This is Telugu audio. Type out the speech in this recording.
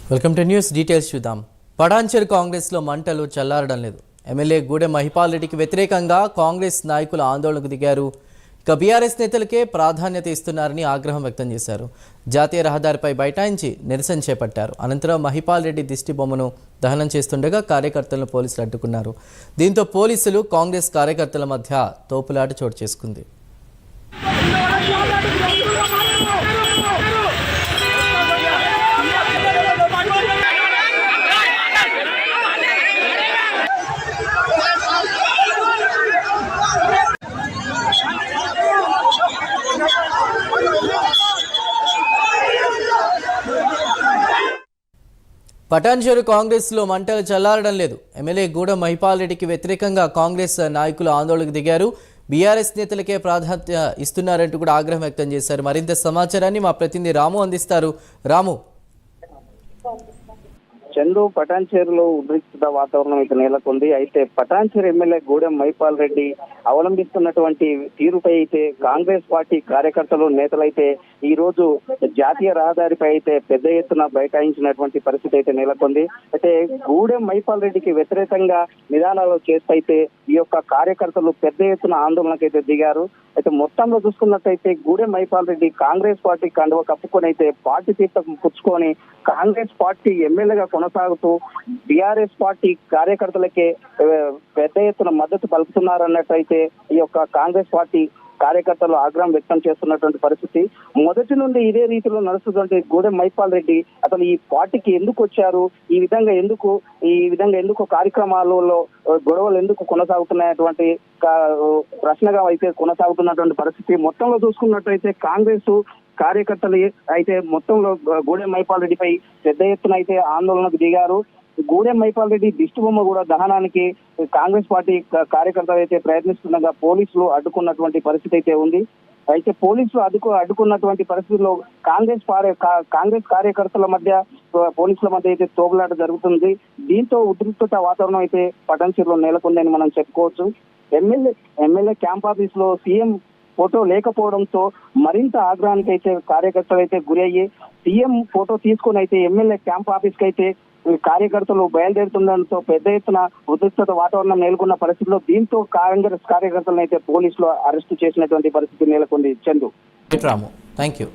వెల్కమ్ టు న్యూస్ డీటెయిల్స్ చూద్దాం. పటాన్చెరు కాంగ్రెస్లో మంటలు చల్లారడం లేదు. ఎమ్మెల్యే గూడెం మహిపాల్ రెడ్డికి వ్యతిరేకంగా కాంగ్రెస్ నాయకులు ఆందోళనకు దిగారు. ఇక బీఆర్ఎస్ నేతలకే ప్రాధాన్యత ఇస్తున్నారని ఆగ్రహం వ్యక్తం చేశారు. జాతీయ రహదారిపై బైఠాయించి నిరసన చేపట్టారు. అనంతరం మహిపాల్ రెడ్డి దిష్టి బొమ్మను దహనం చేస్తుండగా కార్యకర్తలను పోలీసులు అడ్డుకున్నారు. దీంతో పోలీసులు కాంగ్రెస్ కార్యకర్తల మధ్య తోపులాట చోటు చేసుకుంది. పటాన్చెరు కాంగ్రెస్లో మంటలు చల్లారడం లేదు. ఎమ్మెల్యే గూడెం మహిపాల్ రెడ్డికి వ్యతిరేకంగా కాంగ్రెస్ నాయకులు ఆందోళనకు దిగారు. బీఆర్ఎస్ నేతలకే ప్రాధాన్యత ఇస్తున్నారంటూ కూడా ఆగ్రహం వ్యక్తం చేశారు. మరింత సమాచారాన్ని మా ప్రతినిధి రాము అందిస్తారు. రాము, చందు, పటాన్చెరులో ఉద్రిక్తత వాతావరణం అయితే నెలకొంది. అయితే పటాన్చెరు ఎమ్మెల్యే గూడెం మహిపాల్ రెడ్డి అవలంబిస్తున్నటువంటి తీరుపై అయితే కాంగ్రెస్ పార్టీ కార్యకర్తలు నేతలైతే ఈ రోజు జాతీయ రహదారిపై అయితే పెద్ద ఎత్తున బైఠాయించినటువంటి పరిస్థితి అయితే నెలకొంది. అయితే గూడెం మహిపాల్ రెడ్డికి వ్యతిరేకంగా నిదానాలు చేస్తైతే ఈ యొక్క కార్యకర్తలు పెద్ద ఎత్తున ఆందోళనకైతే దిగారు. అయితే మొత్తంలో చూసుకున్నట్టయితే గూడెం మహిపాల్ రెడ్డి కాంగ్రెస్ పార్టీ కండువ కప్పుకొని అయితే పార్టీ తీర్థం పుచ్చుకొని కాంగ్రెస్ పార్టీ ఎమ్మెల్యేగా కొనసాగుతూ బీఆర్ఎస్ పార్టీ కార్యకర్తలకే పెద్ద ఎత్తున మద్దతు పలుకుతున్నారన్నట్టయితే ఈ యొక్క కాంగ్రెస్ పార్టీ కార్యకర్తలు ఆగ్రహం వ్యక్తం చేస్తున్నటువంటి పరిస్థితి. మొదటి నుండి ఇదే రీతిలో నడుస్తున్నటువంటి గూడెం మహిపాల్ రెడ్డి అసలు ఈ పార్టీకి ఎందుకు వచ్చారు, ఈ విధంగా ఎందుకు కార్యక్రమాలలో గొడవలు ఎందుకు కొనసాగుతున్నాయటువంటి ప్రశ్నగా అయితే కొనసాగుతున్నటువంటి పరిస్థితి. మొత్తంలో చూసుకున్నట్టయితే కాంగ్రెస్ కార్యకర్తలు అయితే మొత్తంలో గూడెం మహిపాల్ రెడ్డిపై పెద్ద ఎత్తున అయితే ఆందోళనకు దిగారు. గూడెం మహిపాల్ రెడ్డి దిష్టి బొమ్మ కూడా దహనానికి కాంగ్రెస్ పార్టీ కార్యకర్తలు అయితే ప్రయత్నిస్తుండగా పోలీసులు అడ్డుకున్నటువంటి పరిస్థితి అయితే ఉంది. అయితే పోలీసులు అడ్డుకున్నటువంటి పరిస్థితుల్లో కాంగ్రెస్ కార్యకర్తల మధ్య పోలీసుల మధ్య అయితే తోపులాట జరుగుతుంది. దీంతో ఉద్రిక్తత వాతావరణం అయితే పటాన్చెరులో నెలకొందని మనం చెప్పుకోవచ్చు. ఎమ్మెల్యే క్యాంప్ ఆఫీస్ లో సీఎం ఫోటో లేకపోవడంతో మరింత ఆగ్రహానికి అయితే కార్యకర్తలు అయితే గురి అయ్యి సీఎం ఫోటో తీసుకుని అయితే ఎమ్మెల్యే క్యాంప్ ఆఫీస్ కి అయితే కార్యకర్తలు బయలుదేరుతుండడంతో పెద్ద ఎత్తున ఉద్రిక్తత వాతావరణం నెలకొన్న పరిస్థితిలో దీంతో కాంగ్రెస్ కార్యకర్తలను అయితే పోలీసులు అరెస్టు చేసినటువంటి పరిస్థితి నెలకొంది. చందు, రాము, థ్యాంక్ యూ.